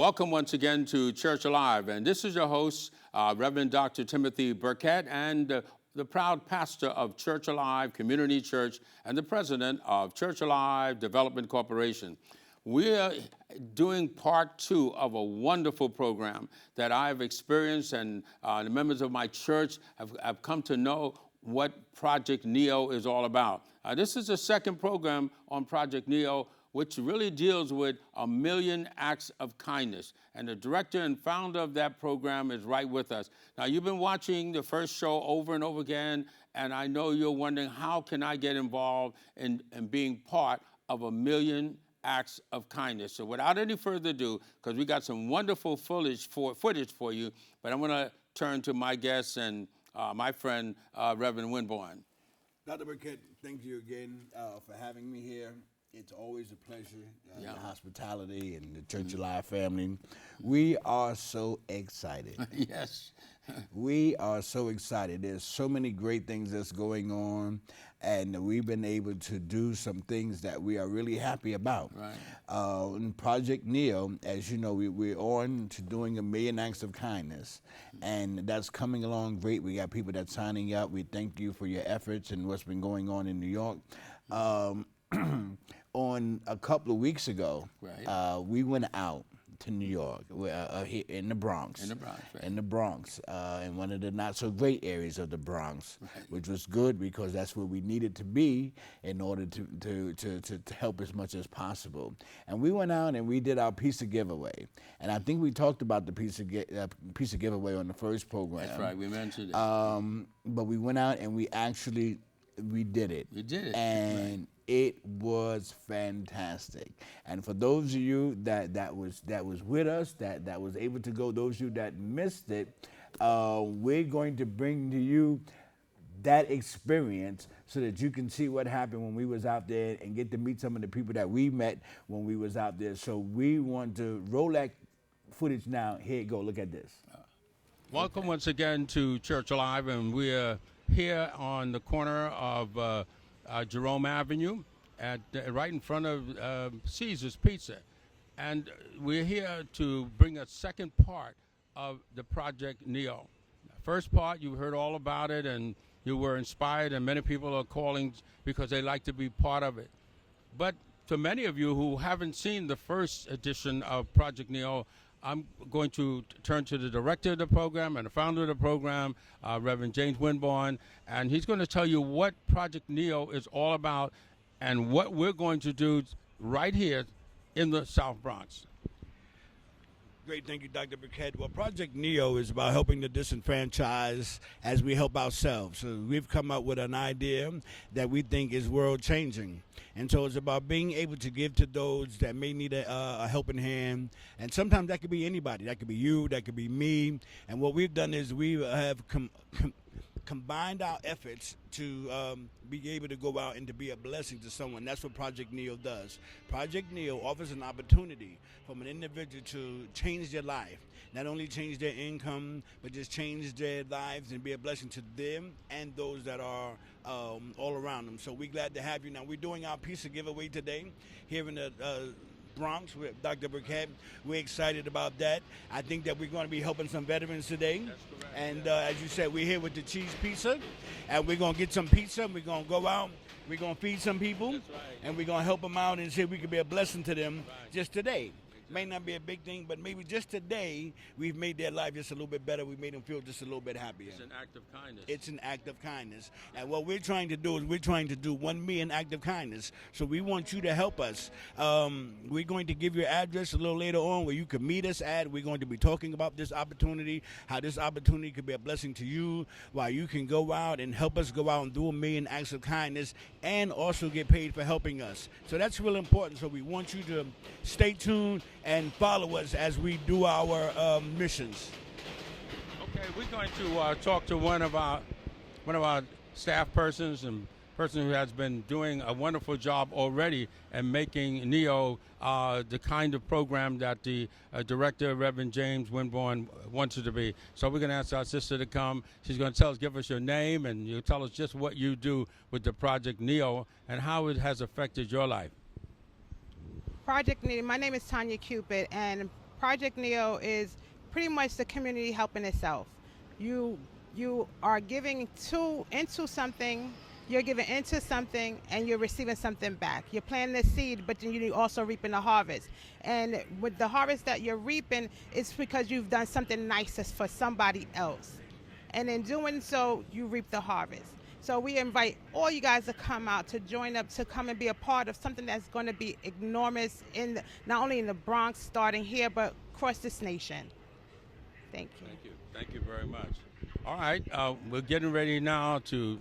Welcome once again to Church Alive, and this is your host, Reverend Dr. Timothy Burkett, and the proud pastor of Church Alive Community Church and the president of Church Alive Development Corporation. We're doing part 2 of a wonderful program that I've experienced, and the members of my church have come to know what Project Neo is all about. This is the second program on Project Neo, which really deals with 1,000,000 acts of kindness. And the director and founder of that program is right with us. Now, you've been watching the first show over and over again, and I know you're wondering, how can I get involved in being part of 1,000,000 acts of kindness? So without any further ado, because we got some wonderful footage for you, but I'm going to turn to my guest and my friend, Reverend Winborn. Dr. Burkett, thank you again for having me here. It's always a pleasure, the hospitality and the Church Alive family. We are so excited. Yes. We are so excited. There's so many great things that's going on, and we've been able to do some things that we are really happy about. Right. In Project Neo, as you know, we're on to doing 1,000,000 acts of kindness, and that's coming along great. We got people that's signing up. We thank you for your efforts and what's been going on in New York. On a couple of weeks ago, right. We went out to New York, here in the Bronx. In the Bronx, right. In the Bronx, in one of the not so great areas of the Bronx, right. which was good because that's where we needed to be in order to help as much as possible. And we went out and we did our pizza giveaway. And I think we talked about the pizza giveaway on the first program. That's right, we mentioned it. But we went out and we did it. You did it. And right. It was fantastic. And for those of you that was with us, that was able to go, those of you that missed it, we're going to bring to you that experience so that you can see what happened when we was out there and get to meet some of the people that we met when we was out there. So we want to roll that footage now. Here you go. Look at this. Welcome once again to Church Alive, and we're here on the corner of Jerome Avenue, right in front of Caesar's Pizza. And we're here to bring a second part of the Project Neo. First part, you heard all about it, and you were inspired, and many people are calling because they like to be part of it. But to many of you who haven't seen the first edition of Project Neo, I'm going to turn to the director of the program and the founder of the program, Reverend James Winborn, and he's going to tell you what Project Neo is all about and what we're going to do right here in the South Bronx. Great, thank you, Dr. Burkett. Well, Project Neo is about helping the disenfranchised as we help ourselves. So we've come up with an idea that we think is world-changing. And so it's about being able to give to those that may need a helping hand. And sometimes that could be anybody. That could be you, that could be me. And what we've done is we have combined our efforts to be able to go out and to be a blessing to someone. That's what Project Neo does. Project Neo offers an opportunity from an individual to change their life. Not only change their income, but just change their lives and be a blessing to them and those that are all around them. So we're glad to have you. Now, we're doing our pizza giveaway today here in the Bronx with Dr. Burkett. We're excited about that. I think that we're going to be helping some veterans today. That's correct. And as you said, we're here with the cheese pizza, and we're going to get some pizza. We're going to go out. We're going to feed some people. That's right. And we're going to help them out and see if we can be a blessing to them just today. May not be a big thing, but maybe just today we've made their life just a little bit better. We made them feel just a little bit happier. It's an act of kindness. It's an act of kindness. And what we're trying to do is we're trying to do 1,000,000 act of kindness. So we want you to help us. We're going to give you an address a little later on where you can meet us at. We're going to be talking about this opportunity, how this opportunity could be a blessing to you, while you can go out and help us go out and do 1,000,000 acts of kindness and also get paid for helping us. So that's really important. So we want you to stay tuned and follow us as we do our missions. Okay, we're going to talk to one of our staff persons and person who has been doing a wonderful job already and making Neo the kind of program that the director, Reverend James Winborn, wants it to be. So we're going to ask our sister to come. She's going to give us your name, and you'll tell us just what you do with the Project Neo and how it has affected your life. Project Neo. My name is Tanya Cupid, and Project Neo is pretty much the community helping itself. You are giving into something, you're giving into something, and you're receiving something back. You're planting the seed, but then you're also reaping the harvest. And with the harvest that you're reaping, it's because you've done something nice for somebody else. And in doing so, you reap the harvest. So we invite all you guys to come out, to join up, to come and be a part of something that's going to be enormous not only in the Bronx, starting here, but across this nation. Thank you. Thank you. Thank you very much. All right, we're getting ready now to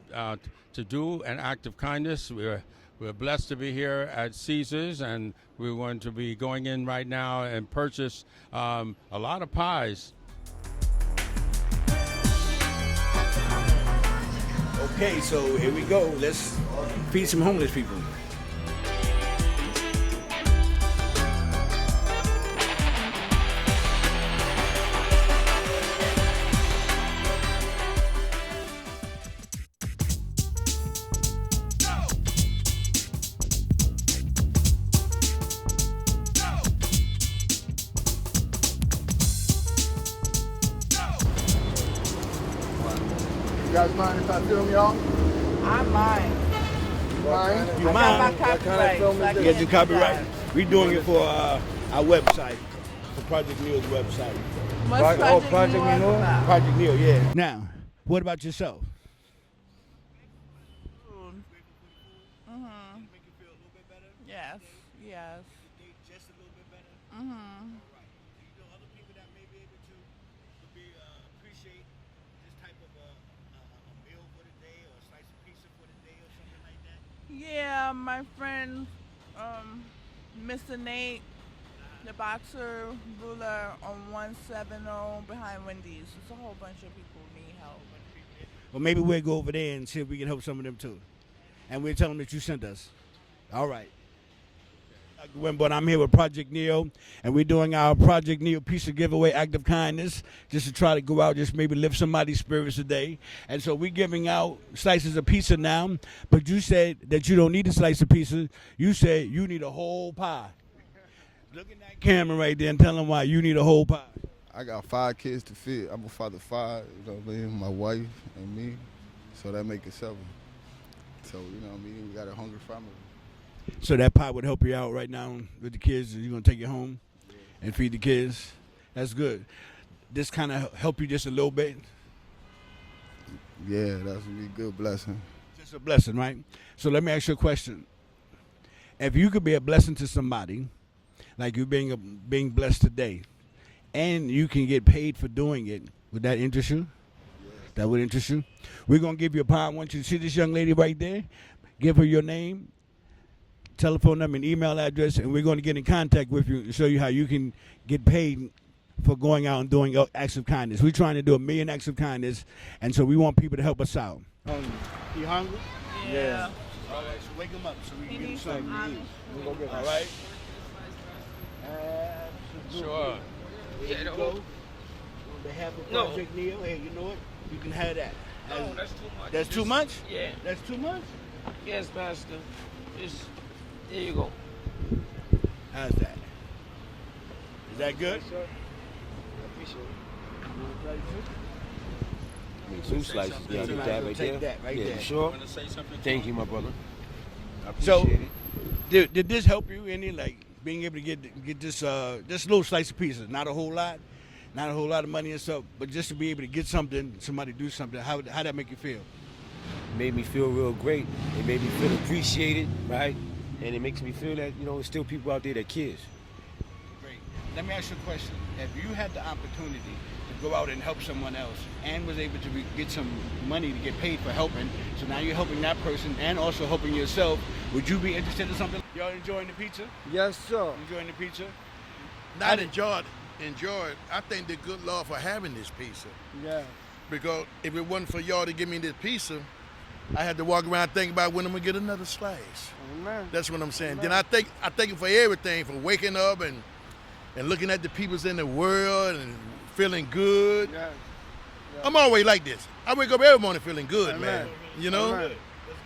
do an act of kindness. We're blessed to be here at Caesars, and we're going to be going in right now and purchase a lot of pies. Okay, so here we go. Let's feed some homeless people. You guys mind if I film y'all? I mind. Mind? You I got mind? my What kind of copyright. film so I is this? Get the can't copyright. drive. We're doing it for our website, for Project Neo's website. What's Project Neo Neo? about? Project Neo, yeah. Now, what about yourself? Mhm. Make you feel a little bit better? Yes. Yes. Just a little bit better? Mhm. Right. Do you know other people that may be able to appreciate this type of a meal for the day or a slice of pizza for the day or something like that? Yeah, my friend, Mr. Nate, the boxer ruler on 170 behind Wendy's. It's a whole bunch of people need help. Well, maybe we'll go over there and see if we can help some of them too. And we'll tell them that you sent us. All right. But I'm here with Project Neo, and we're doing our Project Neo pizza giveaway, act of kindness, just to try to go out, just maybe lift somebody's spirits today. And so we're giving out slices of pizza now, but you said that you don't need a slice of pizza. You said you need a whole pie. Look at that camera right there and tell them why you need a whole pie. I got 5 kids to feed. I'm a father of 5, you know what I mean? My wife and me. So that make it 7. So, you know what I mean? We got a hungry family. So that pie would help you out right now with the kids. You're going to take it home and feed the kids. That's good. This kind of help you just a little bit. Yeah, that's gonna be a good blessing. Just a blessing, right? So let me ask you a question. If you could be a blessing to somebody, like you being blessed today, and you can get paid for doing it, would that interest you? Yes. That would interest you? We're going to give you a pie. I want you to see this young lady right there. Give her your name, telephone number, and email address, and we're going to get in contact with you and show you how you can get paid for going out and doing acts of kindness. We're trying to do 1 million acts of kindness, and so we want people to help us out. You hungry? Yeah. All right, so wake him up so we He can get him needs something some to honey. eat. All right? Absolutely. Sure. There you go. On behalf of Project Neo, hey, you know what? You can have that. No, that's too much. That's too much? Yeah. That's too much? Yes, Pastor. Just, there you go. How's that? Is that good? Two slices. Yeah, Tonight, that we'll right take there. that right yeah, there. you sure? Want to say something? Thank you, my brother. I So, appreciate it. did this help you any, like being able to get this little slice of pizza? Not a whole lot, not a whole lot of money and stuff, but just to be able to get something, somebody do something. How that make you feel? It made me feel real great. It made me feel appreciated, right? And it makes me feel that, you know, there's still people out there that cares. Great. Let me ask you a question. If you had the opportunity to go out and help someone else and was able to get some money to get paid for helping, so now you're helping that person and also helping yourself, would you be interested in something? Y'all enjoying the pizza? Yes, sir. Enjoying the pizza? Not enjoyed. I thank the good Lord for having this pizza. Yeah. Because if it wasn't for y'all to give me this pizza, I had to walk around thinking about when I'm gonna get another slice. Amen. That's what I'm saying. Then I thank him for everything, for waking up and looking at the peoples in the world and feeling good. Yeah. I'm always like this. I wake up every morning feeling good, Amen. man. You know? Amen.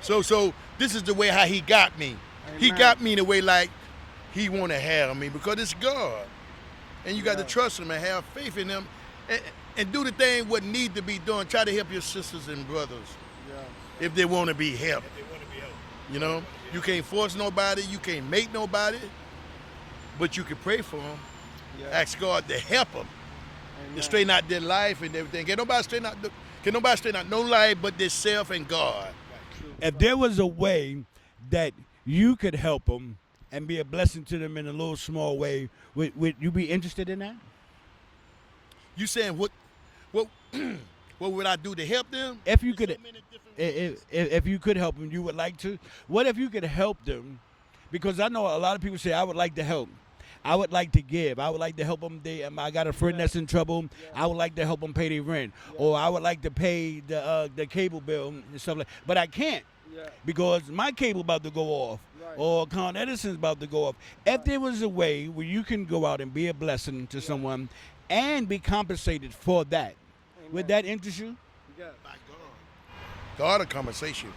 So this is the way how he got me. He Amen. got me in the way like he want to have me because it's God. and you got to trust them and have faith in them, and do the thing what need to be done. Try to help your sisters and brothers if they want to be helped. You know, you can't force nobody, you can't make nobody, but you can pray for them. Ask God to help them to straighten out their life and everything. Can nobody straighten out no life but themselves and God. If there was a way that you could help them and be a blessing to them in a little small way, would you be interested in that? You saying what what would I do to help them? If you could, if you could help them, you would like to. What if you could help them? Because I know a lot of people say, I would like to help. I would like to give. I would like to help them. I got a friend that's in trouble. I would like to help them pay their rent, or I would like to pay the cable bill and stuff like. But I can't because my cable about to go off, or Con Edison's about to go off. If there was a way where you can go out and be a blessing to someone, and be compensated for that, would that interest you? God a conversation.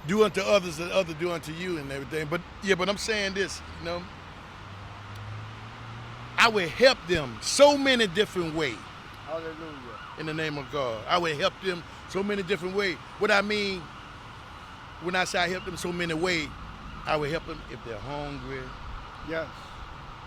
Do unto others as others do unto you and everything. But I'm saying this, you know. I would help them so many different ways. Hallelujah. In the name of God. I would help them so many different ways. What I mean, when I say I help them so many ways, I would help them if they're hungry. Yes.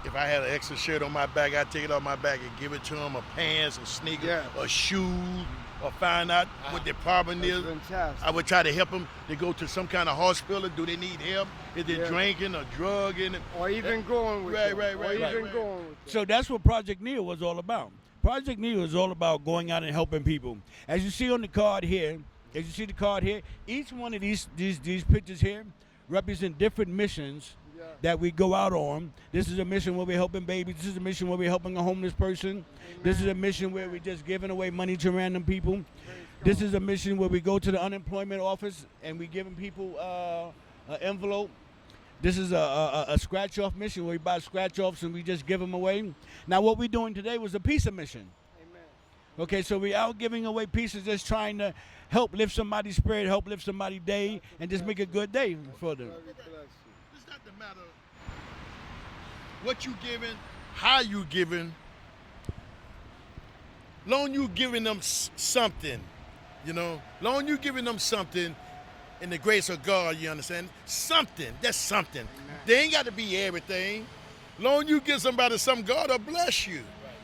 If I had an extra shirt on my back, I'd take it off my back and give it to them, or pants, or sneakers, or shoes, or find out what their problem is. Fantastic. I would try to help them to go to some kind of hospital. Do they need help? Is they drinking or drugging? Or even going with them. Going with them. So that's what Project Neo was all about. Project Neo is all about going out and helping people. As you see on the card here, each one of these pictures here represent different missions that we go out on. This is a mission where we're helping babies. This is a mission where we're helping a homeless person. Amen. This is a mission where we're just giving away money to random people. This is a mission where we go to the unemployment office and we're giving people an envelope. This is a scratch-off mission where we buy scratch-offs and we just give them away. Now, what we're doing today was a pizza mission. Amen. Okay, so we're out giving away pizzas, just trying to help lift somebody's spirit, help lift somebody's day, and just make a good day for them. It's not the matter what you giving, how you giving. Long you giving them something, you know. Long you giving them something in the grace of God, you understand? Something, that's something. Amen. They ain't got to be everything. Long you give somebody something, God will bless you.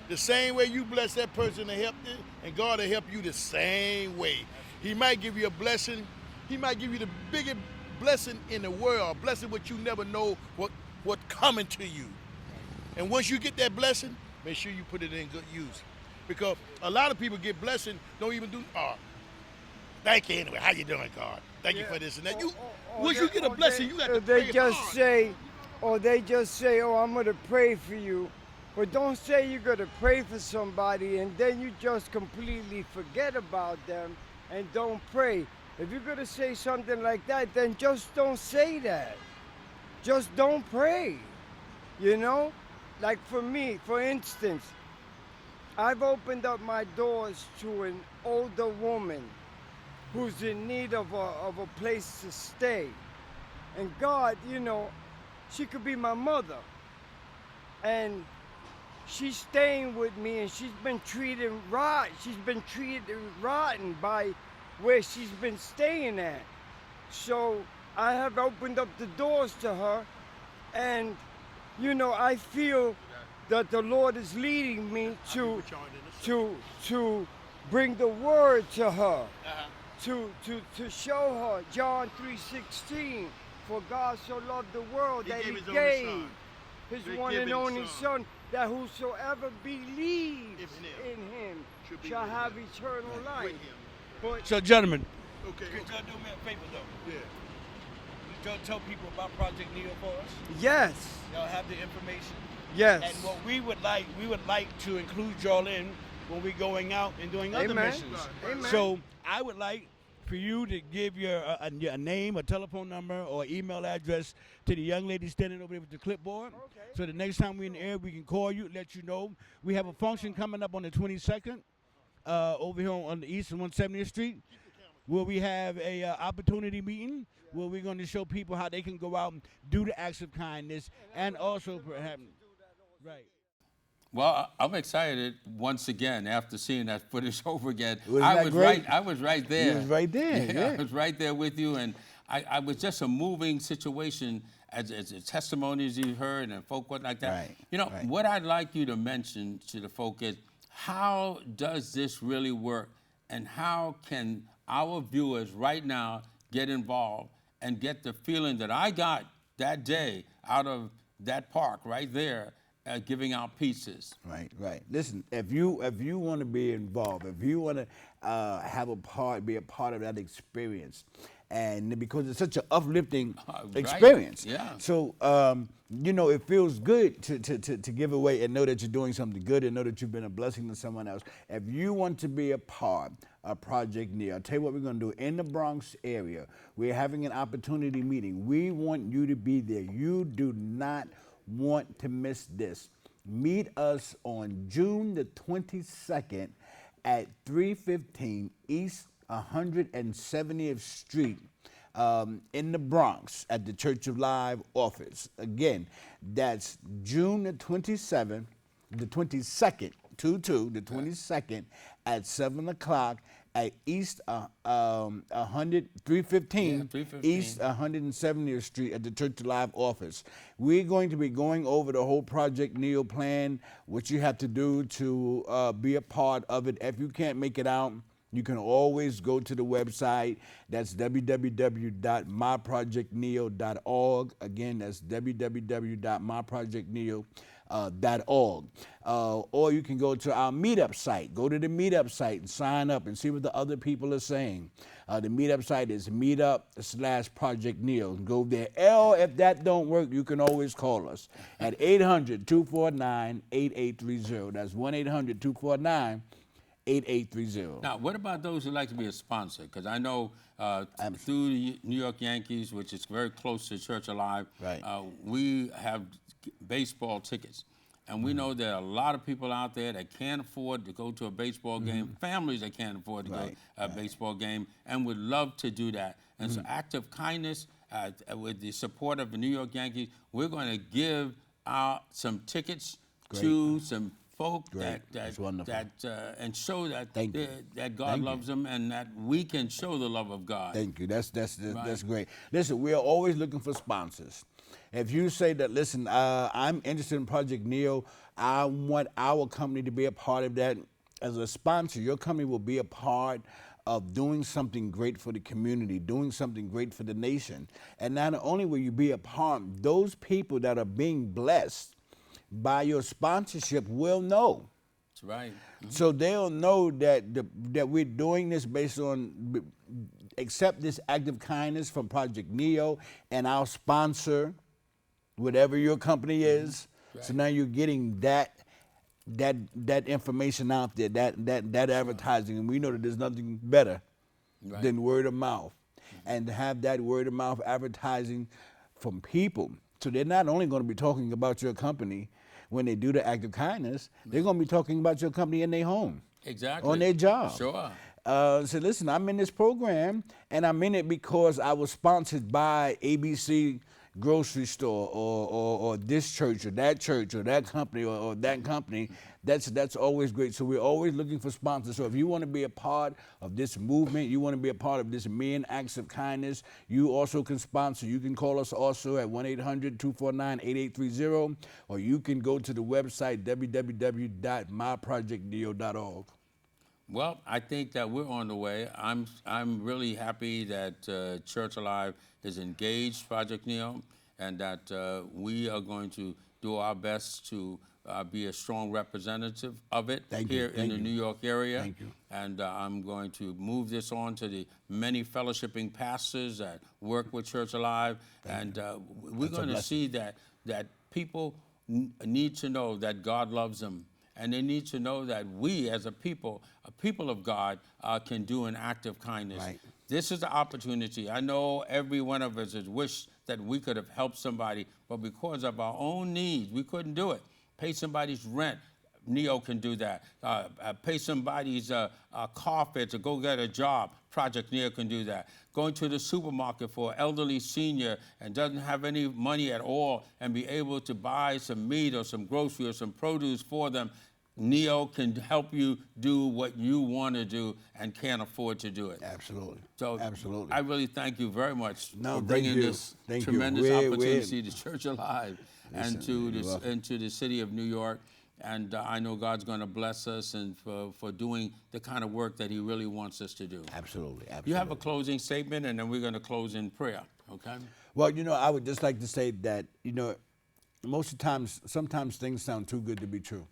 The same way you bless that person to help you, and God will help you the same way. He might give you a blessing. He might give you the biggest blessing in the world, a blessing what you never know what coming to you. And once you get that blessing, make sure you put it in good use. Because a lot of people get blessing, don't even do, thank you anyway. How you doing, God? Thank you for this and that. Once you get a blessing, you got to pray hard. They just say, oh, I'm going to pray for you. But don't say you're going to pray for somebody and then you just completely forget about them and don't pray. If you're going to say something like that, then just don't say that. Just don't pray. You know? Like for me, for instance, I've opened up my doors to an older woman who's in need of a place to stay. And God, you know, she could be my mother. And she's staying with me and she's been treated rotten. She's been treated rotten by where she's been staying at. So I have opened up the doors to her, and you know, I feel that the Lord is leading me to bring the word to her, to show her John 3:16. For God so loved the world that He gave His one and only Son, that whosoever believes in Him shall have eternal life. But So, gentlemen, Okay. could y'all do me a favor, though? Yeah. Could y'all tell people about Project Neo for us? yes, Y'all have the information. yes. And what we would like to include y'all in when we're going out and doing other Amen. missions. Amen. So I would like for you to give your a name, a telephone number, or email address to the young lady standing over there with the clipboard. Okay. So the next time we're in the air, we can call you, let you know. We have a function coming up on the 22nd over here on the east and 170th Street, where we have a opportunity meeting where we're going to show people how they can go out and do the acts of kindness and also perhaps, right. Well, I'm excited once again after seeing that footage over again. Wasn't I that was great? right. I was right there. You was right there, yeah. I was right there with you, and I was just a moving situation as the testimonies you heard and folk what like that. Right, You know right. what I'd like you to mention to the folk is how does this really work, and how can our viewers right now get involved and get the feeling that I got that day out of that park right there, giving out pizzas. Right. Listen, if you want to be involved, if you want to be a part of that experience, and because it's such an uplifting Right. experience, Yeah. So it feels good to give away and know that you're doing something good and know that you've been a blessing to someone else. If you want to be a part of Project Neo, I'll tell you what we're going to do in the Bronx area. We're having an opportunity meeting. We want you to be there. You do not want to miss this. Meet us on June the 22nd at 315 East 170th Street in the Bronx at the Church of Live office. Again, that's June the 22nd, the 22nd at 7 o'clock at East 315 East 170th Street at the Church of Live office. We're going to be going over the whole Project Neo plan, what you have to do to be a part of it. If you can't make it out, you can always go to the website. That's www.myprojectneo.org. Again, that's www.myprojectneo.org. Or you can go to our meetup site. Go to the meetup site and sign up and see what the other people are saying. The meetup site is meetup/Project Neo. Go there. Or if that don't work, you can always call us at 800-249-8830. That's 1-800-249-8830. Now, what about those who like to be a sponsor? Because I know through the New York Yankees, which is very close to Church Alive, Right. We have baseball tickets. And we know there are a lot of people out there that can't afford to go to a baseball game, families that can't afford to go to a baseball game, and would love to do that. And so act of kindness, with the support of the New York Yankees, we're going to give out some tickets to some folk That's wonderful. and show that Thank you. that God Thank you. loves them and that we can show the love of God. Thank you. That's great. Listen, we are always looking for sponsors. If you say that, listen, I'm interested in Project Neo, I want our company to be a part of that. As a sponsor, your company will be a part of doing something great for the community, doing something great for the nation. And not only will you be a part, those people that are being blessed by your sponsorship will know. That's right. So they'll know that that we're doing this based on accept this act of kindness from Project Neo and our sponsor, whatever your company is. Right. So now you're getting that information out there, that advertising, and we know that there's nothing better than word of mouth, and to have that word of mouth advertising from people. So they're not only going to be talking about your company when they do the act of kindness, they're going to be talking about your company in their home. Exactly. On their job. Sure. So listen, I'm in this program, and I'm in it because I was sponsored by ABC grocery store or this church or that company or that company. That's always great. So we're always looking for sponsors. So if you want to be a part of this movement, you want to be a part of this Men Acts of Kindness, you also can sponsor. You can call us also at 1-800-249-8830, or you can go to the website www.myprojectneo.org. Well, I think that we're on the way. I'm really happy that Church Alive is engaged, Project Neo, and that we are going to do our best to be a strong representative of it here in the New York area. Thank you. And I'm going to move this on to the many fellowshipping pastors that work with Church Alive, we're going to see that people need to know that God loves them. And they need to know that we, as a people of God, can do an act of kindness. Right. This is the opportunity. I know every one of us has wished that we could have helped somebody, but because of our own needs, we couldn't do it. Pay somebody's rent, Neo can do that. Pay somebody's car fare to go get a job. Project Neo can do that. Going to the supermarket for an elderly senior and doesn't have any money at all and be able to buy some meat or some grocery or some produce for them. Neo can help you do what you want to do and can't afford to do it. Absolutely. So absolutely. I really thank you very much No, for thank bringing you. this Thank you. tremendous We're- opportunity to Church Alive and Listen, you're welcome. to the city of New York. And I know God's going to bless us and for doing the kind of work that he really wants us to do. Absolutely. Absolutely. You have a closing statement, and then we're going to close in prayer, okay? Well, I would just like to say that, most of the times, sometimes things sound too good to be true.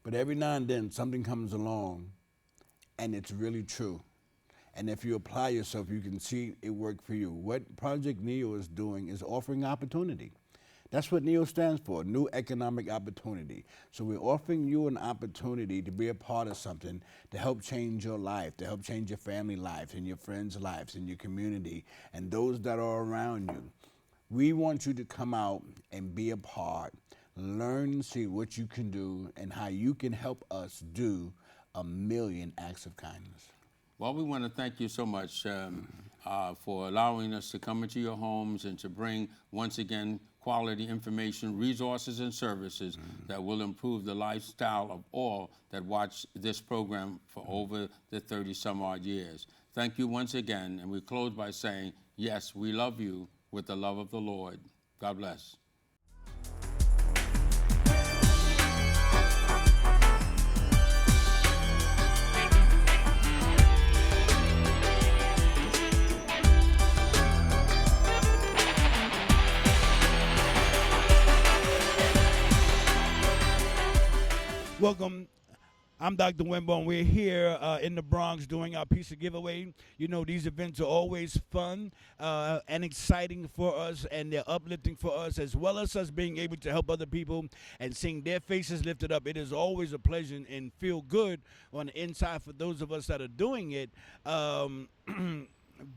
But every now and then, something comes along, and it's really true. And if you apply yourself, you can see it work for you. What Project NEO is doing is offering opportunity. That's what NEO stands for, New Economic Opportunity. So we're offering you an opportunity to be a part of something to help change your life, to help change your family lives and your friends' lives and your community and those that are around you. We want you to come out and be a part, learn and see what you can do and how you can help us do 1 million acts of kindness. Well, we want to thank you so much for allowing us to come into your homes and to bring, once again, quality information, resources, and services that will improve the lifestyle of all that watch this program for over the 30-some-odd years. Thank you once again, and we close by saying, yes, we love you with the love of the Lord. God bless. Welcome. I'm Dr. Wimborne. We're here in the Bronx doing our pizza giveaway. You know, these events are always fun and exciting for us, and they're uplifting for us, as well as us being able to help other people and seeing their faces lifted up. It is always a pleasure and feel good on the inside for those of us that are doing it.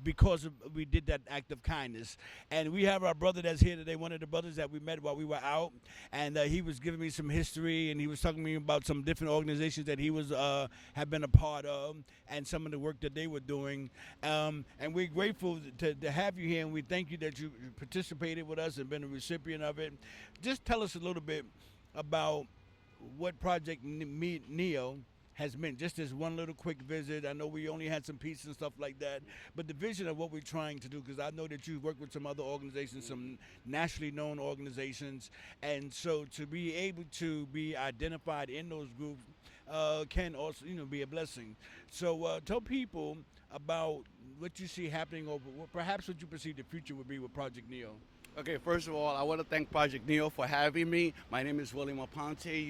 Because we did that act of kindness. And we have our brother that's here today, one of the brothers that we met while we were out, and he was giving me some history, and he was talking to me about some different organizations that he was have been a part of and some of the work that they were doing. And we're grateful to have you here, and we thank you that you participated with us and been a recipient of it. Just tell us a little bit about what Project NEO has meant. Just as one little quick visit. I know we only had some pieces and stuff like that, but the vision of what we're trying to do, because I know that you work with some other organizations, some nationally known organizations, and so to be able to be identified in those groups can also, be a blessing. So tell people about what you see happening, or perhaps what you perceive the future would be with Project NEO. Okay, first of all, I want to thank Project NEO for having me. My name is William Aponte,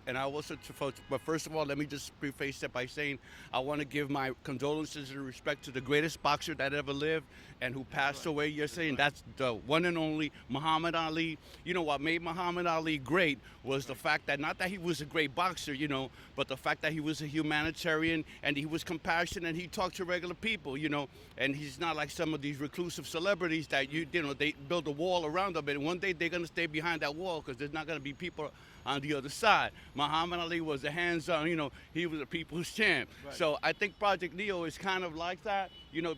and I also, but first of all, let me just preface that by saying I want to give my condolences and respect to the greatest boxer that ever lived and who passed away yesterday, and that's the one and only Muhammad Ali. What made Muhammad Ali great was the fact that, not that he was a great boxer, but the fact that he was a humanitarian and he was compassionate and he talked to regular people, and he's not like some of these reclusive celebrities that, they build a wall around them, and one day they're going to stay behind that wall because there's not going to be people on the other side. Muhammad Ali was a hands-on, he was a people's champ. Right. So I think Project NEO is kind of like that,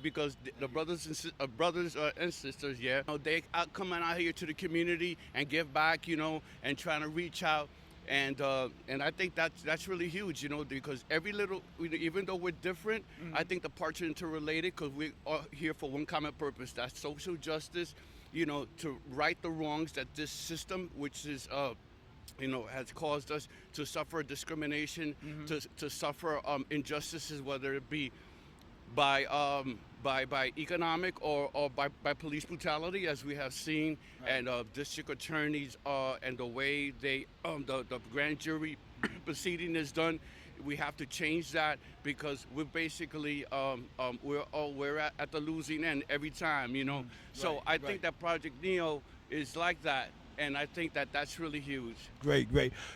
because the brothers and sisters, they are coming out here to the community and give back, and trying to reach out. And I think that's really huge, because every little, even though we're different, I think the parts are interrelated because we are here for one common purpose. That's social justice, to right the wrongs that this system, which is, has caused us to suffer discrimination, to suffer injustices, whether it be by economic or by police brutality, as we have seen, right. And district attorneys and the way they the grand jury proceeding is done. We have to change that because we're basically we're at the losing end every time, So right, I think that Project NEO is like that. And I think that that's really huge. Great.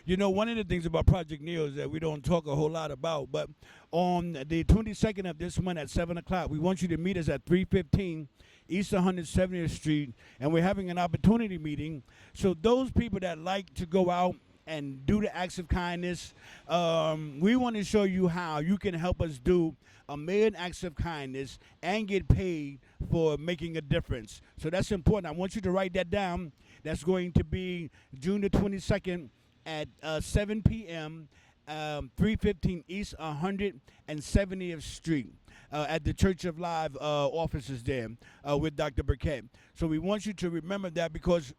One of the things about Project NEO is that we don't talk a whole lot about, but on the 22nd of this month at 7 o'clock, we want you to meet us at 315 East 170th Street, and we're having an opportunity meeting. So those people that like to go out and do the acts of kindness. We want to show you how you can help us do 1 million acts of kindness and get paid for making a difference. So that's important. I want you to write that down. That's going to be June the 22nd at 7 p.m., 315 East 170th Street. At the Church of Live offices there with Dr. Burkett. So we want you to remember that, because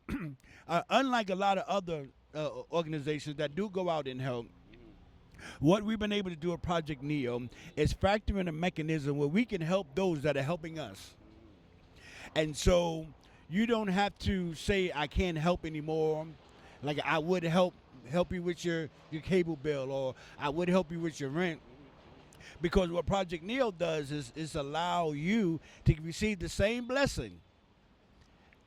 unlike a lot of other organizations that do go out and help, what we've been able to do at Project Neo is factor in a mechanism where we can help those that are helping us. And so you don't have to say, I can't help anymore. Like, I would help you with your cable bill, or I would help you with your rent. Because what Project Neo does is allow you to receive the same blessing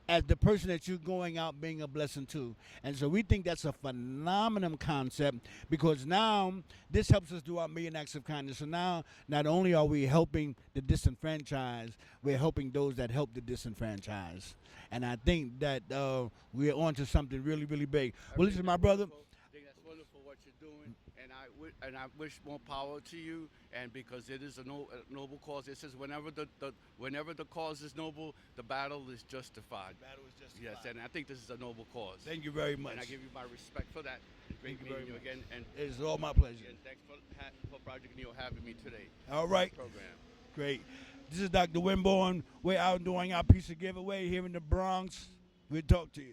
as the person that you're going out being a blessing to. And so we think that's a phenomenal concept, because now this helps us do our 1 million acts of kindness. So now not only are we helping the disenfranchised, we're helping those that help the disenfranchised. And I think that we're on to something really, really big. Well, listen, my brother. I think that's wonderful what you're doing, and I wish more power to you. And because it is a noble cause, it says whenever the cause is noble, the battle is justified. Battle is justified. Yes, and I think this is a noble cause. Thank you very much. And I give you my respect for that. Great meeting you again. And it's all my pleasure. And thanks for Project Neo having me today. All right. Program. Great. This is Dr. Winborn. We're out doing our pizza giveaway here in the Bronx. We'll talk to you.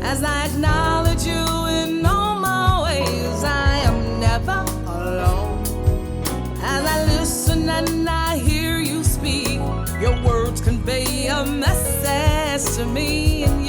As I acknowledge you in all my ways, I am never alone. As I listen and I hear you speak, your words convey a message to me, and